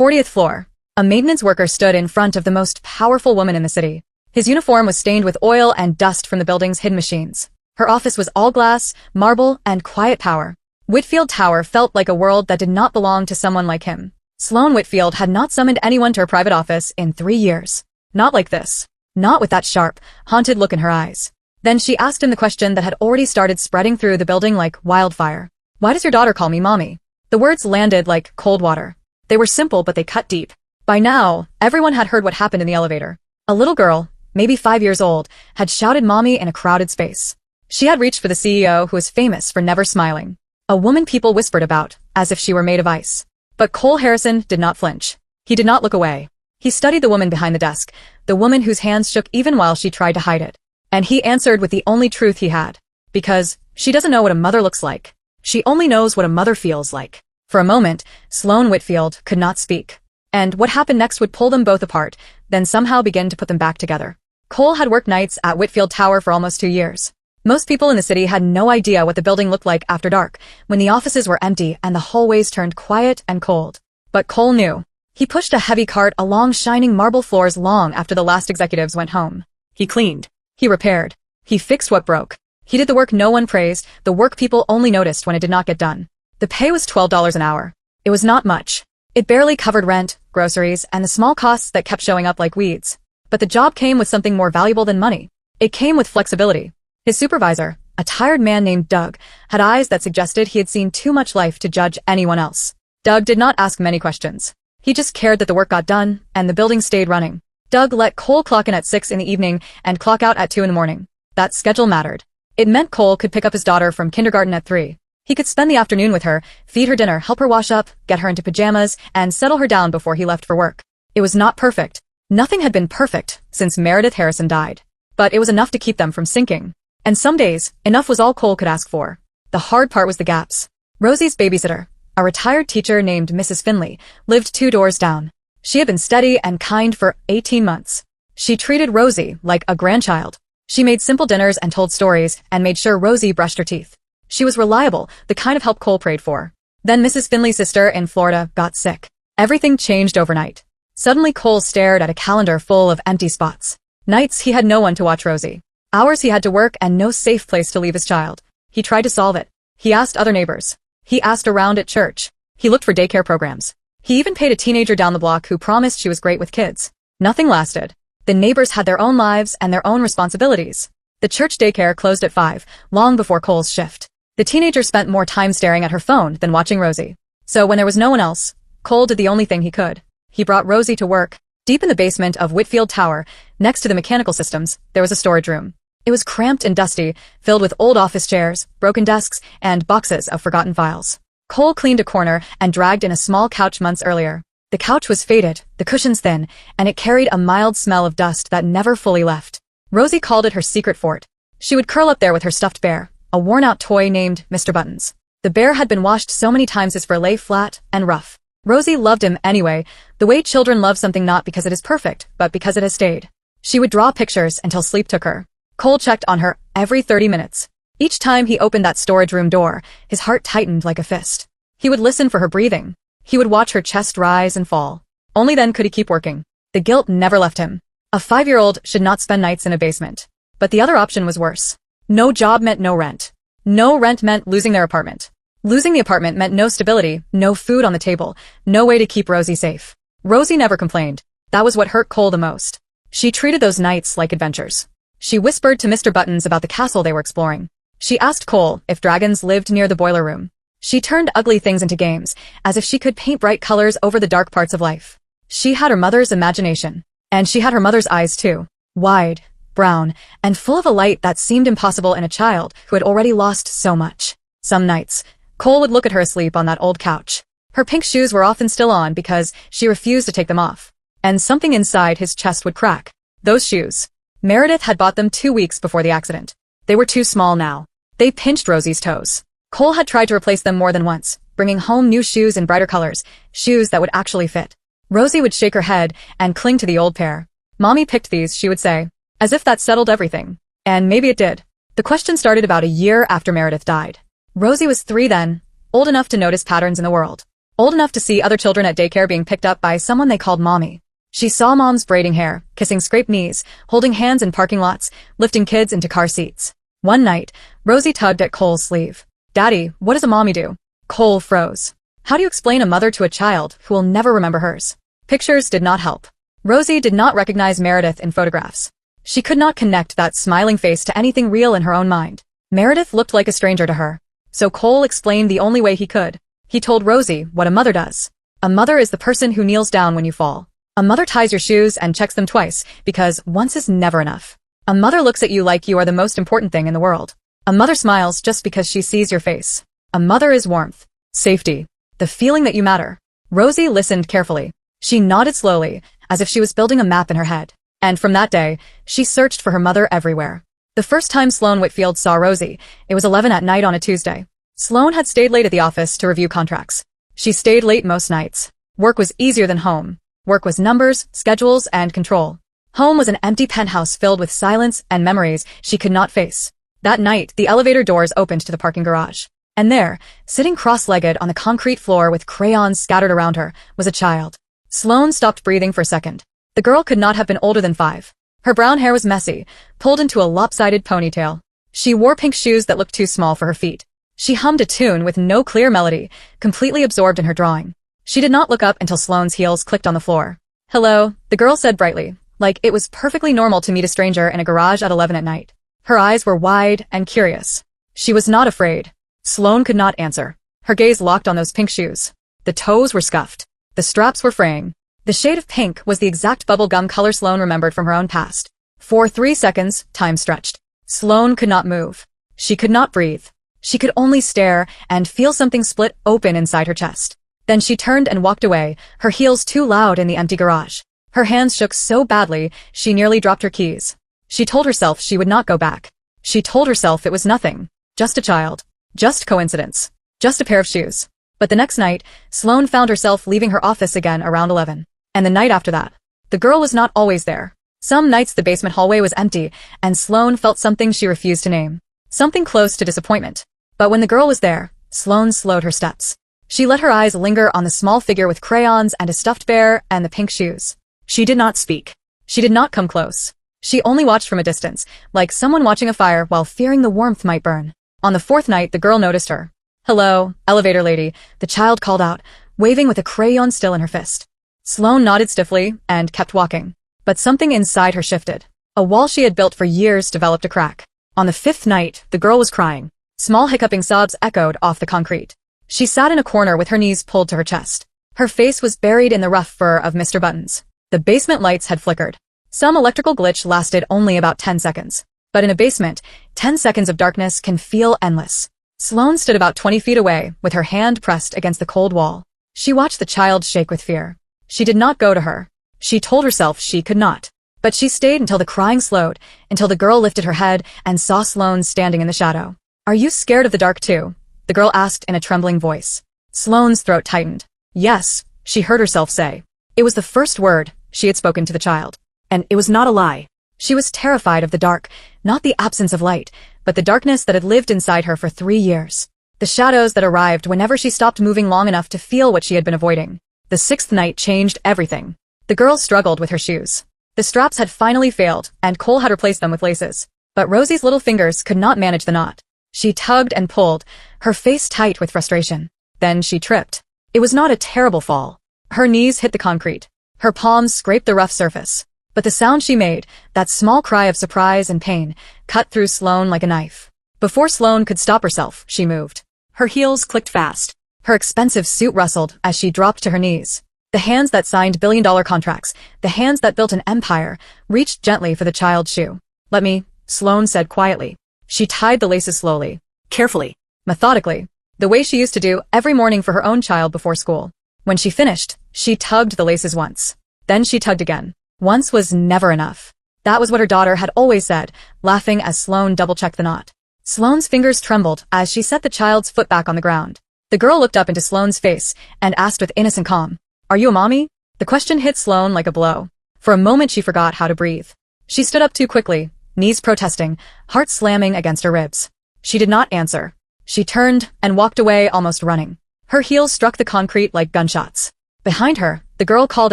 40th floor. A maintenance worker stood in front of the most powerful woman in the city. His uniform was stained with oil and dust from the building's hidden machines. Her office was all glass, marble, and quiet power. Whitfield Tower felt like a world that did not belong to someone like him. Sloane Whitfield had not summoned anyone to her private office in 3 years. Not like this. Not with that sharp, haunted look in her eyes. Then she asked him the question that had already started spreading through the building like wildfire. Why does your daughter call me mommy? The words landed like cold water. They were simple, but they cut deep. By now, everyone had heard what happened in the elevator. A little girl, maybe 5 years old, had shouted mommy in a crowded space. She had reached for the CEO, who was famous for never smiling. A woman people whispered about, as if she were made of ice. But Cole Harrison did not flinch. He did not look away. He studied the woman behind the desk, the woman whose hands shook even while she tried to hide it. And he answered with the only truth he had. Because she doesn't know what a mother looks like. She only knows what a mother feels like. For a moment, Sloane Whitfield could not speak. And what happened next would pull them both apart, then somehow begin to put them back together. Cole had worked nights at Whitfield Tower for almost 2 years. Most people in the city had no idea what the building looked like after dark, when the offices were empty and the hallways turned quiet and cold. But Cole knew. He pushed a heavy cart along shining marble floors long after the last executives went home. He cleaned. He repaired. He fixed what broke. He did the work no one praised, the work people only noticed when it did not get done. The pay was $12 an hour. It was not much. It barely covered rent, groceries, and the small costs that kept showing up like weeds. But the job came with something more valuable than money. It came with flexibility. His supervisor, a tired man named Doug, had eyes that suggested he had seen too much life to judge anyone else. Doug did not ask many questions. He just cared that the work got done, and the building stayed running. Doug let Cole clock in at 6 in the evening and clock out at 2 in the morning. That schedule mattered. It meant Cole could pick up his daughter from kindergarten at 3. He could spend the afternoon with her, feed her dinner, help her wash up, get her into pajamas, and settle her down before he left for work. It was not perfect. Nothing had been perfect since Meredith Harrison died. But it was enough to keep them from sinking. And some days, enough was all Cole could ask for. The hard part was the gaps. Rosie's babysitter, a retired teacher named Mrs. Finley, lived 2 doors down. She had been steady and kind for 18 months. She treated Rosie like a grandchild. She made simple dinners and told stories and made sure Rosie brushed her teeth. She was reliable, the kind of help Cole prayed for. Then Mrs. Finley's sister in Florida got sick. Everything changed overnight. Suddenly Cole stared at a calendar full of empty spots. Nights he had no one to watch Rosie. Hours he had to work and no safe place to leave his child. He tried to solve it. He asked other neighbors. He asked around at church. He looked for daycare programs. He even paid a teenager down the block who promised she was great with kids. Nothing lasted. The neighbors had their own lives and their own responsibilities. The church daycare closed at 5, long before Cole's shift. The teenager spent more time staring at her phone than watching Rosie. So when there was no one else, Cole did the only thing he could. He brought Rosie to work. Deep in the basement of Whitfield Tower, next to the mechanical systems, there was a storage room. It was cramped and dusty, filled with old office chairs, broken desks, and boxes of forgotten files. Cole cleaned a corner and dragged in a small couch months earlier. The couch was faded, the cushions thin, and it carried a mild smell of dust that never fully left. Rosie called it her secret fort. She would curl up there with her stuffed bear, a worn-out toy named Mr. Buttons. The bear had been washed so many times his fur lay flat and rough. Rosie loved him anyway, the way children love something not because it is perfect, but because it has stayed. She would draw pictures until sleep took her. Cole checked on her every 30 minutes. Each time he opened that storage room door, his heart tightened like a fist. He would listen for her breathing. He would watch her chest rise and fall. Only then could he keep working. The guilt never left him. A 5-year-old should not spend nights in a basement. But the other option was worse. No job meant no rent. No rent meant losing their apartment. Losing the apartment meant no stability, no food on the table, no way to keep Rosie safe. Rosie never complained. That was what hurt Cole the most. She treated those nights like adventures. She whispered to Mr. Buttons about the castle they were exploring. She asked Cole if dragons lived near the boiler room. She turned ugly things into games, as if she could paint bright colors over the dark parts of life. She had her mother's imagination. And she had her mother's eyes too. Wide, brown, and full of a light that seemed impossible in a child who had already lost so much. Some nights, Cole would look at her asleep on that old couch. Her pink shoes were often still on because she refused to take them off. And something inside his chest would crack. Those shoes. Meredith had bought them 2 weeks before the accident. They were too small now. They pinched Rosie's toes. Cole had tried to replace them more than once, bringing home new shoes in brighter colors, shoes that would actually fit. Rosie would shake her head and cling to the old pair. Mommy picked these, she would say, as if that settled everything. And maybe it did. The question started about a year after Meredith died. Rosie was 3 then, old enough to notice patterns in the world. old enough to see other children at daycare being picked up by someone they called mommy. She saw moms braiding hair, kissing scraped knees, holding hands in parking lots, lifting kids into car seats. One night, Rosie tugged at Cole's sleeve. "Daddy, what does a mommy do?" Cole froze. How do you explain a mother to a child who will never remember hers? Pictures did not help. Rosie did not recognize Meredith in photographs. She could not connect that smiling face to anything real in her own mind. Meredith looked like a stranger to her. So Cole explained the only way he could. He told Rosie what a mother does. A mother is the person who kneels down when you fall. A mother ties your shoes and checks them twice, because once is never enough. A mother looks at you like you are the most important thing in the world. A mother smiles just because she sees your face. A mother is warmth, safety, the feeling that you matter. Rosie listened carefully. She nodded slowly, as if she was building a map in her head. And from that day, she searched for her mother everywhere. The first time Sloan Whitfield saw Rosie, it was 11 at night on a Tuesday. Sloan had stayed late at the office to review contracts. She stayed late most nights. Work was easier than home. Work was numbers, schedules, and control. Home was an empty penthouse filled with silence and memories she could not face. That night, the elevator doors opened to the parking garage. And there, sitting cross-legged on the concrete floor with crayons scattered around her, was a child. Sloan stopped breathing for a second. The girl could not have been older than 5. Her brown hair was messy, pulled into a lopsided ponytail. She wore pink shoes that looked too small for her feet. She hummed a tune with no clear melody, completely absorbed in her drawing. She did not look up until Sloane's heels clicked on the floor. "Hello," the girl said brightly, like it was perfectly normal to meet a stranger in a garage at 11 at night. Her eyes were wide and curious. She was not afraid. Sloan could not answer. Her gaze locked on those pink shoes. The toes were scuffed. The straps were fraying. The shade of pink was the exact bubble-gum color Sloan remembered from her own past. For 3 seconds, time stretched. Sloan could not move. She could not breathe. She could only stare and feel something split open inside her chest. Then she turned and walked away, her heels too loud in the empty garage. Her hands shook so badly, she nearly dropped her keys. She told herself she would not go back. She told herself it was nothing. Just a child. Just coincidence. Just a pair of shoes. But the next night, Sloan found herself leaving her office again around 11. And the night after that. The girl was not always there. Some nights the basement hallway was empty, and Sloan felt something she refused to name. Something close to disappointment. But when the girl was there, Sloan slowed her steps. She let her eyes linger on the small figure with crayons and a stuffed bear and the pink shoes. She did not speak. She did not come close. She only watched from a distance, like someone watching a fire while fearing the warmth might burn. On the 4th night, the girl noticed her. "Hello, elevator lady," the child called out, waving with a crayon still in her fist. Sloan nodded stiffly and kept walking. But something inside her shifted. A wall she had built for years developed a crack. On the 5th night, the girl was crying. Small hiccuping sobs echoed off the concrete. She sat in a corner with her knees pulled to her chest. Her face was buried in the rough fur of Mr. Buttons. The basement lights had flickered. Some electrical glitch lasted only about 10 seconds. But in a basement, 10 seconds of darkness can feel endless. Sloan stood about 20 feet away, with her hand pressed against the cold wall. She watched the child shake with fear. She did not go to her. She told herself she could not. But she stayed until the crying slowed, until the girl lifted her head and saw Sloan standing in the shadow. "Are you scared of the dark too?" the girl asked in a trembling voice. Sloan's throat tightened. "Yes," she heard herself say. It was the first word she had spoken to the child. And it was not a lie. She was terrified of the dark, not the absence of light, but the darkness that had lived inside her for 3 years. The shadows that arrived whenever she stopped moving long enough to feel what she had been avoiding. The 6th night changed everything. The girl struggled with her shoes. The straps had finally failed, and Cole had replaced them with laces. But Rosie's little fingers could not manage the knot. She tugged and pulled, her face tight with frustration. Then she tripped. It was not a terrible fall. Her knees hit the concrete. Her palms scraped the rough surface. But the sound she made, that small cry of surprise and pain, cut through Sloan like a knife. Before Sloan could stop herself, she moved. Her heels clicked fast. Her expensive suit rustled as she dropped to her knees. The hands that signed billion-dollar contracts, the hands that built an empire, reached gently for the child's shoe. "Let me," Sloan said quietly. She tied the laces slowly, carefully, methodically, the way she used to do every morning for her own child before school. When she finished, she tugged the laces once. Then she tugged again. Once was never enough. That was what her daughter had always said, laughing as Sloan double-checked the knot. Sloan's fingers trembled as she set the child's foot back on the ground. The girl looked up into Sloan's face and asked with innocent calm, "Are you a mommy?" The question hit Sloan like a blow. For a moment she forgot how to breathe. She stood up too quickly, knees protesting, heart slamming against her ribs. She did not answer. She turned and walked away almost running. Her heels struck the concrete like gunshots. Behind her, the girl called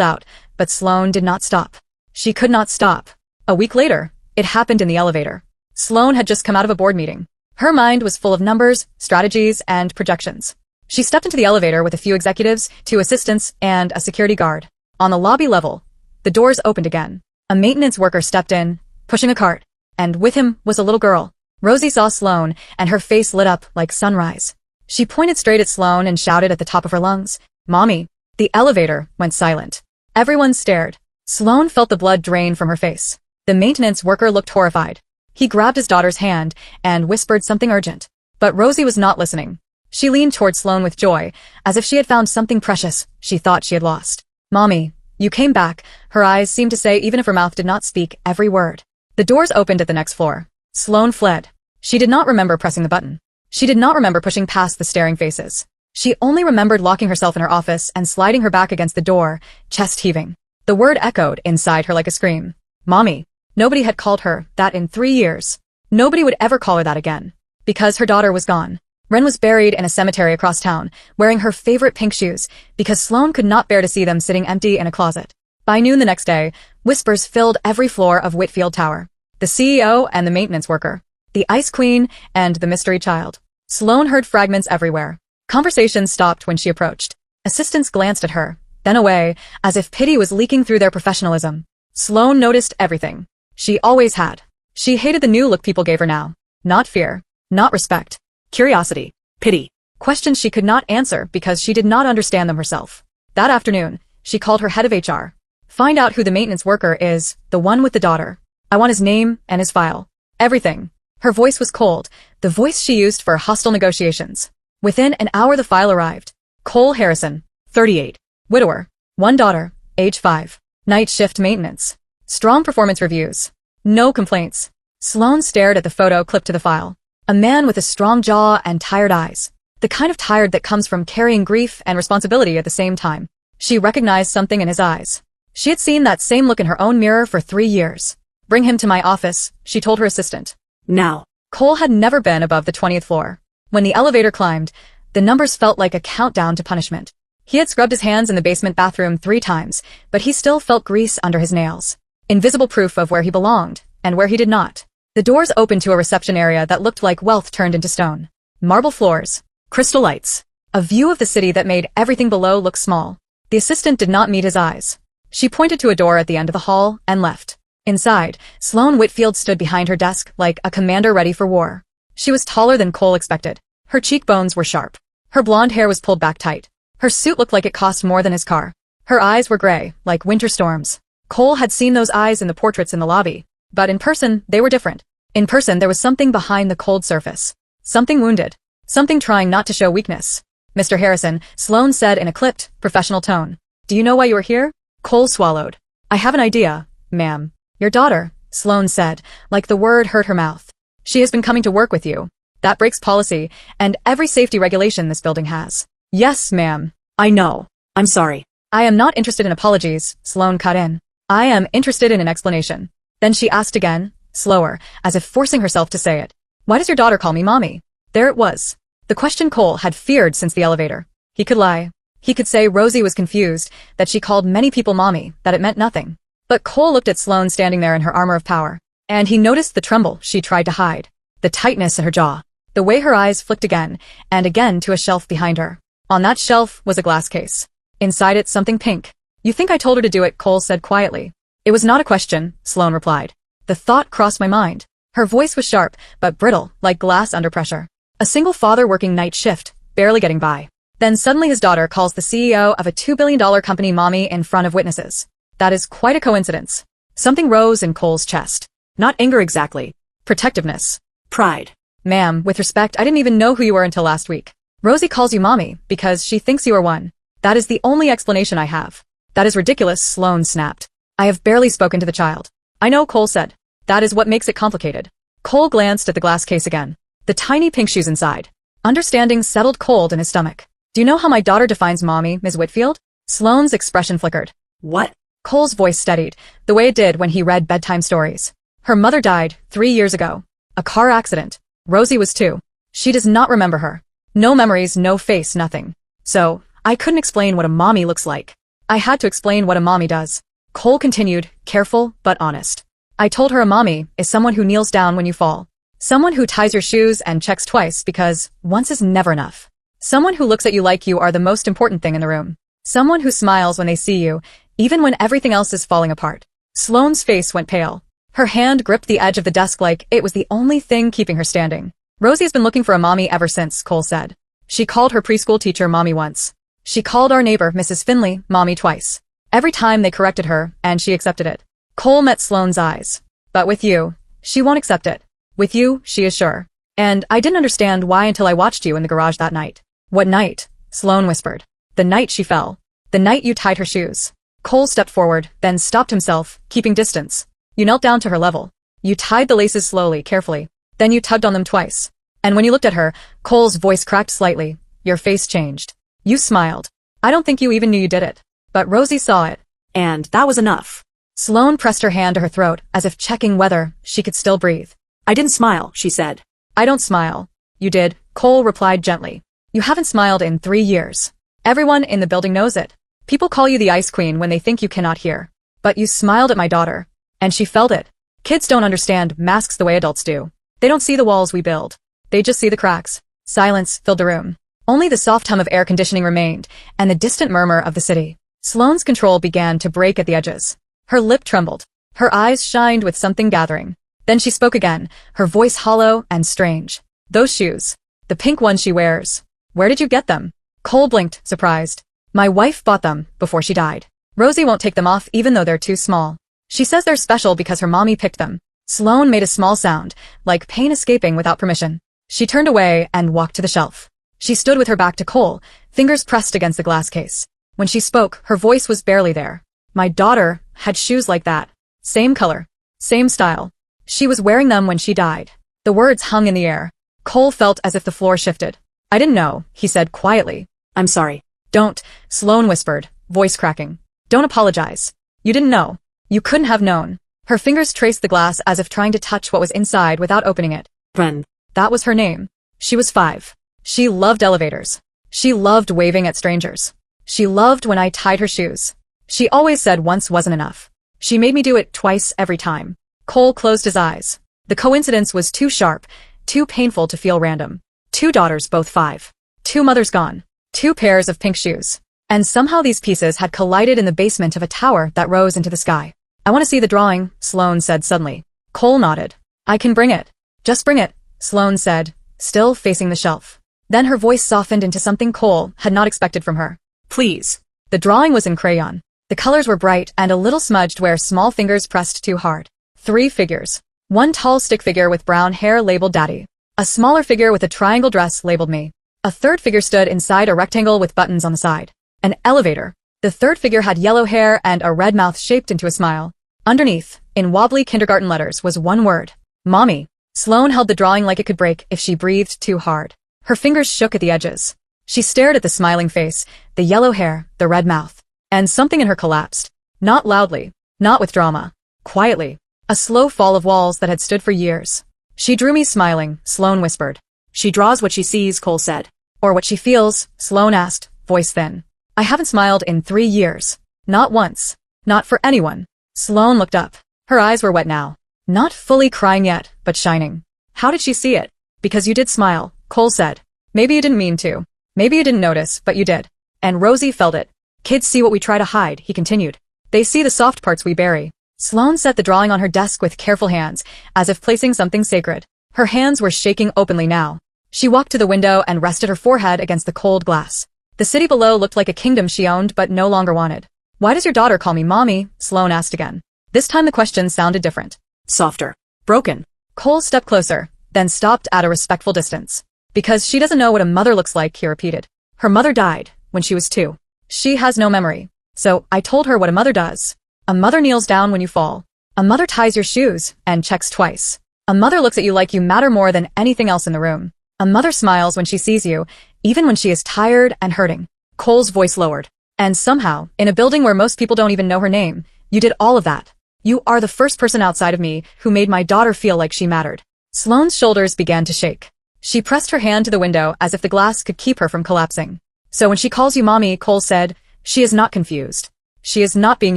out, but Sloane did not stop. She could not stop. A week later, it happened in the elevator. Sloane had just come out of a board meeting. Her mind was full of numbers, strategies, and projections. She stepped into the elevator with a few executives, 2 assistants, and a security guard. On the lobby level, the doors opened again. A maintenance worker stepped in, pushing a cart, and with him was a little girl. Rosie saw Sloane, and her face lit up like sunrise. She pointed straight at Sloane and shouted at the top of her lungs, "Mommy." The elevator went silent. Everyone stared. Sloane felt the blood drain from her face. The maintenance worker looked horrified. He grabbed his daughter's hand and whispered something urgent. But Rosie was not listening. She leaned toward Sloane with joy, as if she had found something precious she thought she had lost. "Mommy, you came back," her eyes seemed to say, even if her mouth did not speak every word. The doors opened at the next floor. Sloane fled. She did not remember pressing the button. She did not remember pushing past the staring faces. She only remembered locking herself in her office and sliding her back against the door, chest heaving. The word echoed inside her like a scream. Mommy. Nobody had called her that in 3 years. Nobody would ever call her that again. Because her daughter was gone. Wren was buried in a cemetery across town, wearing her favorite pink shoes, because Sloane could not bear to see them sitting empty in a closet. By noon the next day, whispers filled every floor of Whitfield Tower. The CEO and the maintenance worker. The Ice Queen and the mystery child. Sloane heard fragments everywhere. Conversations stopped when she approached. Assistants glanced at her, then away, as if pity was leaking through their professionalism. Sloane noticed everything. She always had. She hated the new look people gave her now. Not fear. Not respect. Curiosity. Pity. Questions she could not answer because she did not understand them herself. That afternoon, she called her head of HR. Find out who the maintenance worker is, the one with the daughter. I want his name and his file. Everything. Her voice was cold, the voice she used for hostile negotiations. Within an hour the file arrived. Cole Harrison, 38. Widower. 1 daughter, age 5. Night shift maintenance. Strong performance reviews. No complaints. Sloane stared at the photo clipped to the file. A man with a strong jaw and tired eyes. The kind of tired that comes from carrying grief and responsibility at the same time. She recognized something in his eyes. She had seen that same look in her own mirror for 3 years. Bring him to my office, she told her assistant. Now. Cole had never been above the 20th floor. When the elevator climbed, the numbers felt like a countdown to punishment. He had scrubbed his hands in the basement bathroom 3 times, but he still felt grease under his nails. Invisible proof of where he belonged, and where he did not. The doors opened to a reception area that looked like wealth turned into stone. Marble floors. Crystal lights. A view of the city that made everything below look small. The assistant did not meet his eyes. She pointed to a door at the end of the hall and left. Inside, Sloane Whitfield stood behind her desk like a commander ready for war. She was taller than Cole expected. Her cheekbones were sharp. Her blonde hair was pulled back tight. Her suit looked like it cost more than his car. Her eyes were gray, like winter storms. Cole had seen those eyes in the portraits in the lobby. But in person, they were different. In person, there was something behind the cold surface. Something wounded. Something trying not to show weakness. Mr. Harrison, Sloane said in a clipped, professional tone. Do you know why you are here? Cole swallowed. I have an idea, ma'am. Your daughter, Sloane said, like the word hurt her mouth. She has been coming to work with you. That breaks policy, and every safety regulation this building has. Yes, ma'am. I know. I'm sorry. I am not interested in apologies, Sloane cut in. I am interested in an explanation. Then she asked again, slower, as if forcing herself to say it. Why does your daughter call me mommy? There it was. The question Cole had feared since the elevator. He could lie. He could say Rosie was confused, that she called many people mommy, that it meant nothing. But Cole looked at Sloane standing there in her armor of power, and he noticed the tremble she tried to hide, the tightness in her jaw, the way her eyes flicked again and again to a shelf behind her. On that shelf was a glass case. Inside it, something pink. You think I told her to do it, Cole said quietly. It was not a question, Sloane replied. The thought crossed my mind. Her voice was sharp, but brittle, like glass under pressure. A single father working night shift, barely getting by. Then suddenly his daughter calls the CEO of a $2 billion company mommy in front of witnesses. That is quite a coincidence. Something rose in Cole's chest. Not anger exactly. Protectiveness. Pride. Ma'am, with respect, I didn't even know who you were until last week. Rosie calls you mommy because she thinks you are one. That is the only explanation I have. That is ridiculous, Sloane snapped. I have barely spoken to the child. I know, Cole said. That is what makes it complicated. Cole glanced at the glass case again. The tiny pink shoes inside. Understanding settled cold in his stomach. Do you know how my daughter defines mommy, Ms. Whitfield? Sloane's expression flickered. What? Cole's voice steadied, the way it did when he read bedtime stories. Her mother died 3 years ago. A car accident. Rosie was 2. She does not remember her. No memories, no face, nothing. So, I couldn't explain what a mommy looks like. I had to explain what a mommy does. Cole continued, careful but honest. I told her a mommy is someone who kneels down when you fall. Someone who ties your shoes and checks twice because once is never enough. Someone who looks at you like you are the most important thing in the room. Someone who smiles when they see you, even when everything else is falling apart. Sloane's face went pale. Her hand gripped the edge of the desk like it was the only thing keeping her standing. Rosie's been looking for a mommy ever since, Cole said. She called her preschool teacher mommy once. She called our neighbor, Mrs. Finley, mommy twice. Every time they corrected her, and she accepted it. Cole met Sloane's eyes. But with you, she won't accept it. With you, she is sure. And I didn't understand why until I watched you in the garage that night. What night? Sloane whispered. The night she fell. The night you tied her shoes. Cole stepped forward, then stopped himself, keeping distance. You knelt down to her level. You tied the laces slowly, carefully. Then you tugged on them twice. And when you looked at her, Cole's voice cracked slightly. Your face changed. You smiled. I don't think you even knew you did it. But Rosie saw it. And that was enough. Sloane pressed her hand to her throat, as if checking whether she could still breathe. I didn't smile, she said. I don't smile. You did, Cole replied gently. You haven't smiled in 3 years. Everyone in the building knows it. People call you the Ice Queen when they think you cannot hear. But you smiled at my daughter. And she felt it. Kids don't understand masks the way adults do. They don't see the walls we build. They just see the cracks. Silence filled the room. Only the soft hum of air conditioning remained, and the distant murmur of the city. Sloane's control began to break at the edges. Her lip trembled. Her eyes shined with something gathering. Then she spoke again, her voice hollow and strange. Those shoes. The pink ones she wears. Where did you get them? Cole blinked, surprised. My wife bought them before she died. Rosie won't take them off even though they're too small. She says they're special because her mommy picked them. Sloane made a small sound, like pain escaping without permission. She turned away and walked to the shelf. She stood with her back to Cole, fingers pressed against the glass case. When she spoke, her voice was barely there. My daughter had shoes like that. Same color. Same style. She was wearing them when she died. The words hung in the air. Cole felt as if the floor shifted. I didn't know, he said quietly. I'm sorry. Don't, Sloane whispered, voice cracking. Don't apologize. You didn't know. You couldn't have known. Her fingers traced the glass as if trying to touch what was inside without opening it. Ren. That was her name. She was 5. She loved elevators. She loved waving at strangers. She loved when I tied her shoes. She always said once wasn't enough. She made me do it twice every time. Cole closed his eyes. The coincidence was too sharp, too painful to feel random. 2 daughters, both 5. 2 mothers gone. 2 pairs of pink shoes. And somehow these pieces had collided in the basement of a tower that rose into the sky. I want to see the drawing, Sloane said suddenly. Cole nodded. I can bring it. Just bring it, Sloane said, still facing the shelf. Then her voice softened into something Cole had not expected from her. Please. The drawing was in crayon. The colors were bright and a little smudged where small fingers pressed too hard. 3 figures. 1 tall stick figure with brown hair labeled Daddy. A smaller figure with a triangle dress labeled Me. A third figure stood inside a rectangle with buttons on the side. An elevator. The third figure had yellow hair and a red mouth shaped into a smile. Underneath, in wobbly kindergarten letters, was one word. Mommy. Sloane held the drawing like it could break if she breathed too hard. Her fingers shook at the edges. She stared at the smiling face, the yellow hair, the red mouth. And something in her collapsed. Not loudly. Not with drama. Quietly. A slow fall of walls that had stood for years. She drew me smiling, Sloane whispered. She draws what she sees, Cole said. Or what she feels, Sloane asked, voice thin. I haven't smiled in 3 years. Not once. Not for anyone. Sloane looked up. Her eyes were wet now. Not fully crying yet, but shining. How did she see it? Because you did smile, Cole said. Maybe you didn't mean to. Maybe you didn't notice, but you did. And Rosie felt it. Kids see what we try to hide, he continued. They see the soft parts we bury. Sloane set the drawing on her desk with careful hands, as if placing something sacred. Her hands were shaking openly now. She walked to the window and rested her forehead against the cold glass. The city below looked like a kingdom she owned but no longer wanted. Why does your daughter call me Mommy? Sloane asked again. This time the question sounded different. Softer. Broken. Cole stepped closer, then stopped at a respectful distance. Because she doesn't know what a mother looks like, he repeated. Her mother died when she was 2. She has no memory. So I told her what a mother does. A mother kneels down when you fall. A mother ties your shoes and checks twice. A mother looks at you like you matter more than anything else in the room. A mother smiles when she sees you, even when she is tired and hurting. Cole's voice lowered. And somehow, in a building where most people don't even know her name, you did all of that. You are the first person outside of me who made my daughter feel like she mattered. Sloane's shoulders began to shake. She pressed her hand to the window as if the glass could keep her from collapsing. So when she calls you mommy, Cole said, she is not confused. She is not being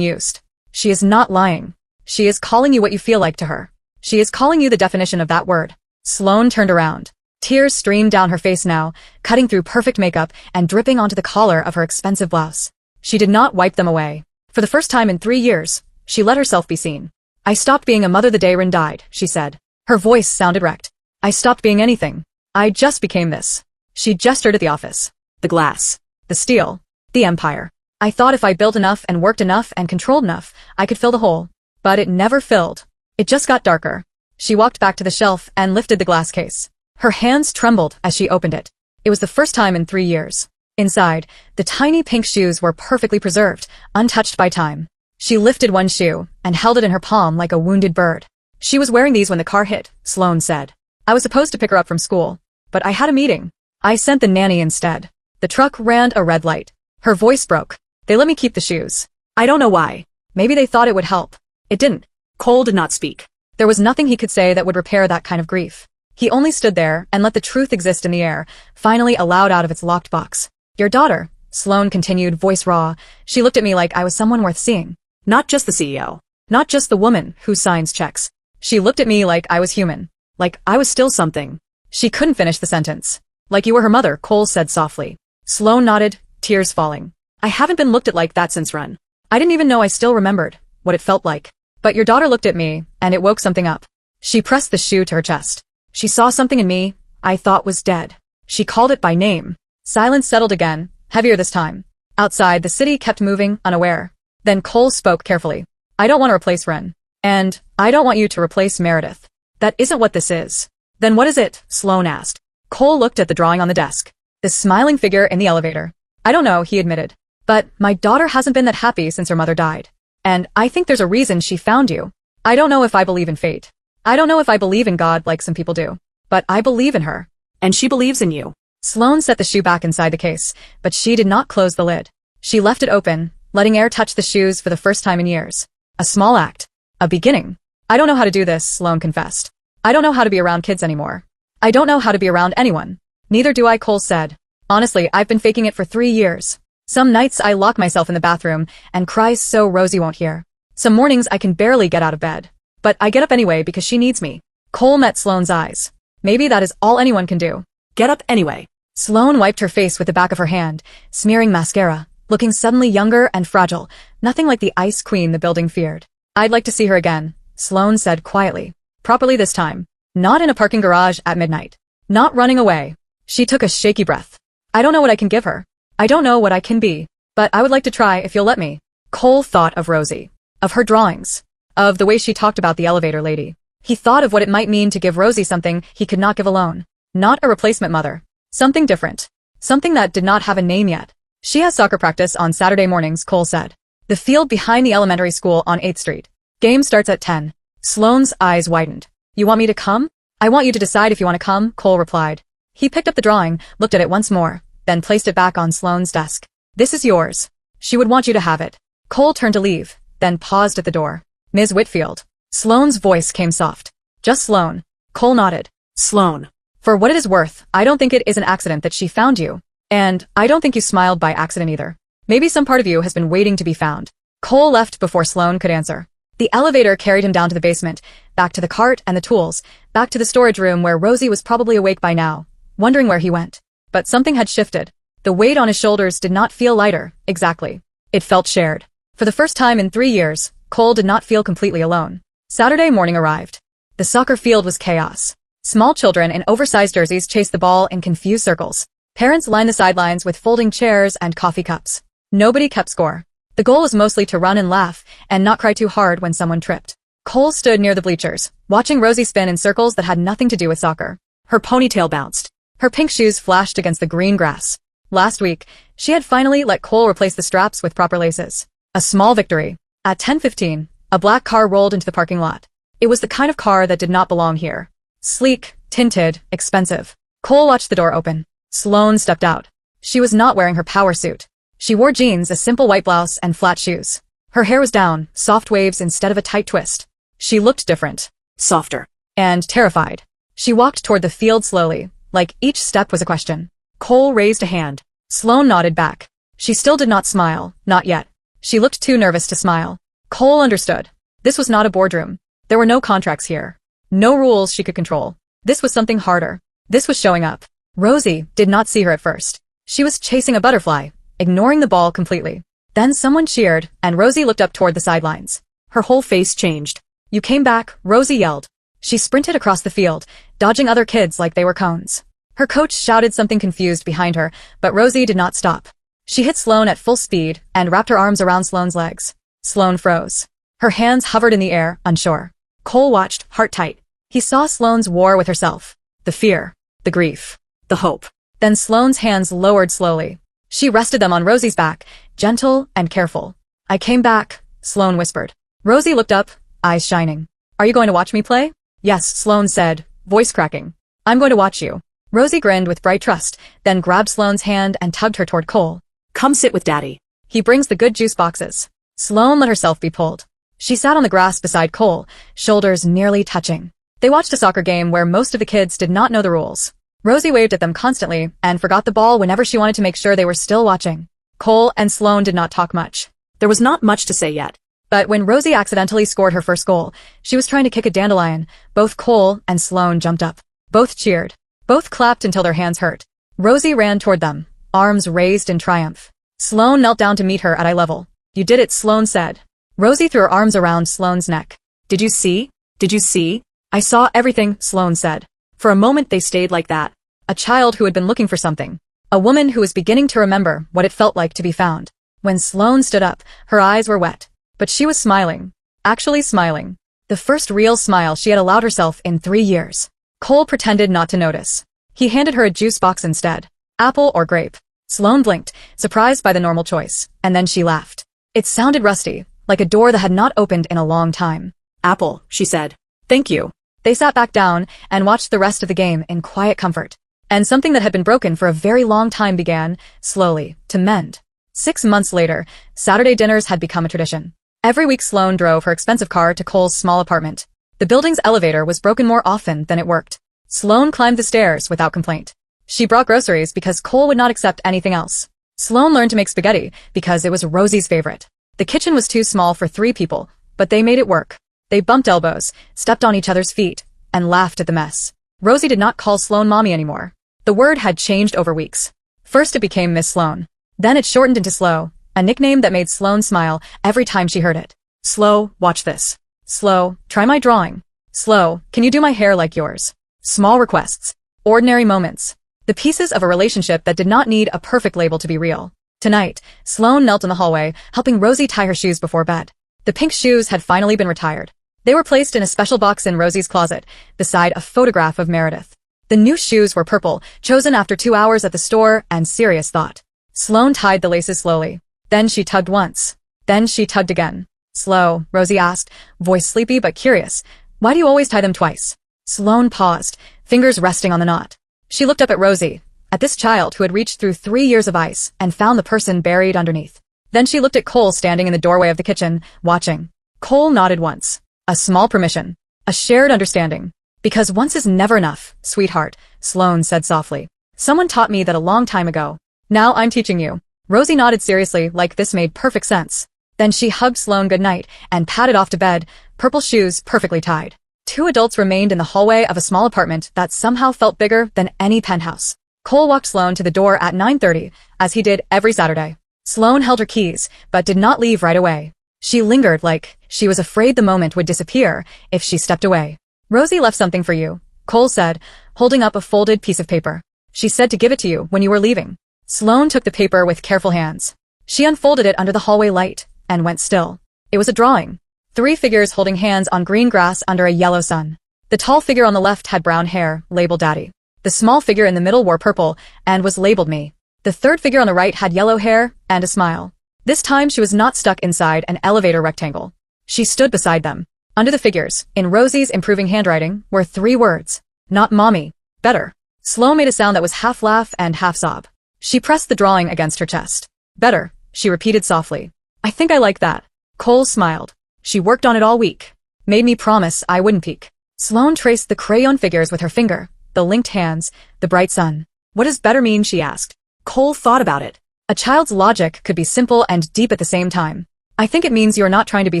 used. She is not lying. She is calling you what you feel like to her. She is calling you the definition of that word. Sloane turned around. Tears streamed down her face now, cutting through perfect makeup and dripping onto the collar of her expensive blouse. She did not wipe them away. For the first time in 3 years, she let herself be seen. I stopped being a mother the day Rin died, she said. Her voice sounded wrecked. I stopped being anything. I just became this. She gestured at the office. The glass. The steel. The empire. I thought if I built enough and worked enough and controlled enough, I could fill the hole. But it never filled. It just got darker. She walked back to the shelf and lifted the glass case. Her hands trembled as she opened it. It was the first time in 3 years. Inside, the tiny pink shoes were perfectly preserved, untouched by time. She lifted one shoe and held it in her palm like a wounded bird. She was wearing these when the car hit, Sloane said. I was supposed to pick her up from school, but I had a meeting. I sent the nanny instead. The truck ran a red light. Her voice broke. They let me keep the shoes. I don't know why. Maybe they thought it would help. It didn't. Cole did not speak. There was nothing he could say that would repair that kind of grief. He only stood there and let the truth exist in the air, finally allowed out of its locked box. Your daughter, Sloane continued, voice raw. She looked at me like I was someone worth seeing. Not just the CEO. Not just the woman who signs checks. She looked at me like I was human. Like I was still something. She couldn't finish the sentence. Like you were her mother, Cole said softly. Sloane nodded, tears falling. I haven't been looked at like that since Run. I didn't even know I still remembered what it felt like. But your daughter looked at me, and it woke something up. She pressed the shoe to her chest. She saw something in me I thought was dead. She called it by name. Silence settled again, heavier this time. Outside, the city kept moving, unaware. Then Cole spoke carefully. I don't want to replace Ren. And I don't want you to replace Meredith. That isn't what this is. Then what is it? Sloane asked. Cole looked at the drawing on the desk. The smiling figure in the elevator. I don't know, he admitted. But my daughter hasn't been that happy since her mother died. And I think there's a reason she found you. I don't know if I believe in fate. I don't know if I believe in God like some people do. But I believe in her. And she believes in you. Sloane set the shoe back inside the case, but she did not close the lid. She left it open, letting air touch the shoes for the first time in years. A small act. A beginning. I don't know how to do this, Sloane confessed. I don't know how to be around kids anymore. I don't know how to be around anyone. Neither do I, Cole said. Honestly, I've been faking it for 3 years. Some nights I lock myself in the bathroom and cry so Rosie won't hear. Some mornings I can barely get out of bed. But I get up anyway because she needs me. Cole met Sloane's eyes. Maybe that is all anyone can do. Get up anyway. Sloane wiped her face with the back of her hand, smearing mascara, looking suddenly younger and fragile, nothing like the ice queen the building feared. I'd like to see her again, Sloane said quietly. Properly this time. Not in a parking garage at midnight. Not running away. She took a shaky breath. I don't know what I can give her. I don't know what I can be. But I would like to try if you'll let me. Cole thought of Rosie. Of her drawings. Of the way she talked about the elevator lady. He thought of what it might mean to give Rosie something he could not give alone. Not a replacement mother. Something different. Something that did not have a name yet. She has soccer practice on Saturday mornings, Cole said. The field behind the elementary school on 8th Street. Game starts at 10. Sloane's eyes widened. You want me to come? I want you to decide if you want to come, Cole replied. He picked up the drawing, looked at it once more, then placed it back on Sloane's desk. This is yours. She would want you to have it. Cole turned to leave, then paused at the door. Ms. Whitfield. Sloane's voice came soft. Just Sloane. Cole nodded. Sloane. For what it is worth, I don't think it is an accident that she found you. And I don't think you smiled by accident either. Maybe some part of you has been waiting to be found. Cole left before Sloane could answer. The elevator carried him down to the basement, back to the cart and the tools, back to the storage room where Rosie was probably awake by now, wondering where he went. But something had shifted. The weight on his shoulders did not feel lighter, exactly. It felt shared. For the first time in 3 years, Cole did not feel completely alone. Saturday morning arrived. The soccer field was chaos. Small children in oversized jerseys chased the ball in confused circles. Parents lined the sidelines with folding chairs and coffee cups. Nobody kept score. The goal was mostly to run and laugh, and not cry too hard when someone tripped. Cole stood near the bleachers, watching Rosie spin in circles that had nothing to do with soccer. Her ponytail bounced. Her pink shoes flashed against the green grass. Last week, she had finally let Cole replace the straps with proper laces. A small victory. At 10:15, a black car rolled into the parking lot. It was the kind of car that did not belong here. Sleek, tinted, expensive. Cole watched the door open. Sloane stepped out. She was not wearing her power suit. She wore jeans, a simple white blouse, and flat shoes. Her hair was down, soft waves instead of a tight twist. She looked different. Softer. And terrified. She walked toward the field slowly, like each step was a question. Cole raised a hand. Sloane nodded back. She still did not smile, not yet. She looked too nervous to smile. Cole understood. This was not a boardroom. There were no contracts here. No rules she could control. This was something harder. This was showing up. Rosie did not see her at first. She was chasing a butterfly, ignoring the ball completely. Then someone cheered, and Rosie looked up toward the sidelines. Her whole face changed. "You came back," Rosie yelled. She sprinted across the field, dodging other kids like they were cones. Her coach shouted something confused behind her, but Rosie did not stop. She hit Sloane at full speed and wrapped her arms around Sloane's legs. Sloane froze. Her hands hovered in the air, unsure. Cole watched, heart tight. He saw Sloane's war with herself. The fear, the grief, the hope. Then Sloane's hands lowered slowly. She rested them on Rosie's back, gentle and careful. "I came back," Sloane whispered. Rosie looked up, eyes shining. "Are you going to watch me play?" "Yes," Sloane said, voice cracking. "I'm going to watch you." Rosie grinned with bright trust, then grabbed Sloane's hand and tugged her toward Cole. "Come sit with Daddy. He brings the good juice boxes." Sloane let herself be pulled. She sat on the grass beside Cole, shoulders nearly touching. They watched a soccer game where most of the kids did not know the rules. Rosie waved at them constantly and forgot the ball whenever she wanted to make sure they were still watching. Cole and Sloane did not talk much. There was not much to say yet. But when Rosie accidentally scored her first goal, she was trying to kick a dandelion. Both Cole and Sloane jumped up. Both cheered. Both clapped until their hands hurt. Rosie ran toward them, arms raised in triumph. Sloane knelt down to meet her at eye level. "You did it," Sloane said. Rosie threw her arms around Sloane's neck. "Did you see? Did you see?" "I saw everything," Sloane said. For a moment they stayed like that. A child who had been looking for something. A woman who was beginning to remember what it felt like to be found. When Sloane stood up, her eyes were wet. But she was smiling. Actually smiling. The first real smile she had allowed herself in 3 years. Cole pretended not to notice. He handed her a juice box instead. Apple or grape. Sloane blinked, surprised by the normal choice, and then she laughed. It sounded rusty, like a door that had not opened in a long time. "Apple," she said. "Thank you." They sat back down and watched the rest of the game in quiet comfort. And something that had been broken for a very long time began, slowly, to mend. 6 months later, Saturday dinners had become a tradition. Every week Sloane drove her expensive car to Cole's small apartment. The building's elevator was broken more often than it worked. Sloane climbed the stairs without complaint. She brought groceries because Cole would not accept anything else. Sloane learned to make spaghetti because it was Rosie's favorite. The kitchen was too small for 3 people, but they made it work. They bumped elbows, stepped on each other's feet, and laughed at the mess. Rosie did not call Sloane Mommy anymore. The word had changed over weeks. First it became Miss Sloane. Then it shortened into Slow, a nickname that made Sloane smile every time she heard it. "Slow, watch this. Slow, try my drawing. Slow, can you do my hair like yours?" Small requests. Ordinary moments. The pieces of a relationship that did not need a perfect label to be real. Tonight, Sloane knelt in the hallway, helping Rosie tie her shoes before bed. The pink shoes had finally been retired. They were placed in a special box in Rosie's closet, beside a photograph of Meredith. The new shoes were purple, chosen after 2 hours at the store and serious thought. Sloane tied the laces slowly. Then she tugged once. Then she tugged again. "Slow," Rosie asked, voice sleepy but curious. "Why do you always tie them twice?" Sloane paused, fingers resting on the knot. She looked up at Rosie, at this child who had reached through 3 years of ice and found the person buried underneath. Then she looked at Cole standing in the doorway of the kitchen, watching. Cole nodded once. A small permission. A shared understanding. "Because once is never enough, sweetheart," Sloane said softly. "Someone taught me that a long time ago. Now I'm teaching you." Rosie nodded seriously like this made perfect sense. Then she hugged Sloane goodnight and padded off to bed, purple shoes perfectly tied. 2 adults remained in the hallway of a small apartment that somehow felt bigger than any penthouse. Cole walked Sloane to the door at 9:30, as he did every Saturday. Sloane held her keys, but did not leave right away. She lingered like she was afraid the moment would disappear if she stepped away. "Rosie left something for you," Cole said, holding up a folded piece of paper. "She said to give it to you when you were leaving." Sloane took the paper with careful hands. She unfolded it under the hallway light and went still. It was a drawing. 3 figures holding hands on green grass under a yellow sun. The tall figure on the left had brown hair, labeled Daddy. The small figure in the middle wore purple and was labeled Me. The third figure on the right had yellow hair and a smile. This time she was not stuck inside an elevator rectangle. She stood beside them. Under the figures, in Rosie's improving handwriting, were 3 words. Not Mommy. Better. Sloane made a sound that was half laugh and half sob. She pressed the drawing against her chest. "Better," she repeated softly. "I think I like that." Cole smiled. "She worked on it all week. Made me promise I wouldn't peek." Sloane traced the crayon figures with her finger, the linked hands, the bright sun. "What does better mean?" she asked. Cole thought about it. A child's logic could be simple and deep at the same time. I think it means you are not trying to be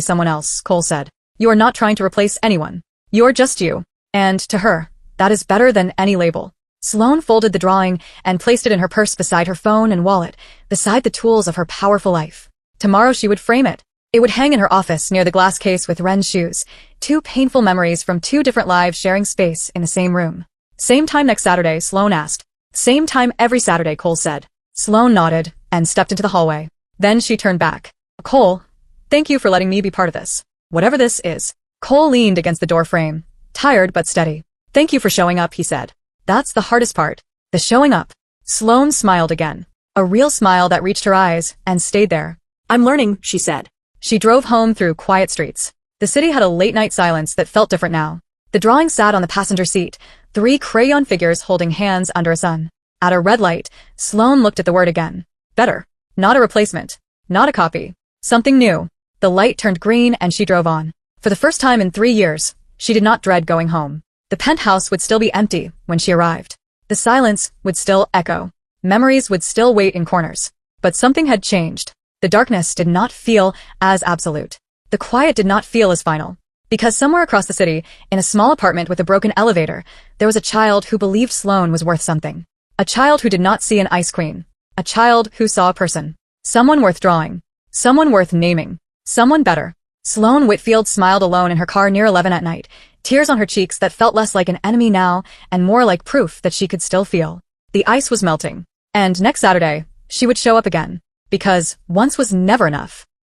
someone else, Cole said. You are not trying to replace anyone. You're just you. And to her, that is better than any label. Sloane folded the drawing and placed it in her purse beside her phone and wallet, beside the tools of her powerful life. Tomorrow she would frame it. It would hang in her office near the glass case with Ren's shoes, two painful memories from two different lives sharing space in the same room. Same time next Saturday, Sloane asked. Same time every Saturday, Cole said. Sloane nodded and stepped into the hallway. Then she turned back. Cole, thank you for letting me be part of this. Whatever this is. Cole leaned against the door frame, tired but steady. Thank you for showing up, he said. That's the hardest part. The showing up. Sloane smiled again. A real smile that reached her eyes and stayed there. I'm learning, she said. She drove home through quiet streets. The city had a late-night silence that felt different now. The drawing sat on the passenger seat, three crayon figures holding hands under a sun. At a red light, Sloane looked at the word again. Better. Not a replacement. Not a copy. Something new. The light turned green and she drove on. For the first time in 3 years, she did not dread going home. The penthouse would still be empty when she arrived. The silence would still echo. Memories would still wait in corners. But something had changed. The darkness did not feel as absolute. The quiet did not feel as final. Because somewhere across the city, in a small apartment with a broken elevator, there was a child who believed Sloane was worth something. A child who did not see an ice queen. A child who saw a person. Someone worth drawing. Someone worth naming. Someone better. Sloane Whitfield smiled alone in her car near 11 at night, tears on her cheeks that felt less like an enemy now and more like proof that she could still feel. The ice was melting. And next Saturday, she would show up again. Because once was never enough.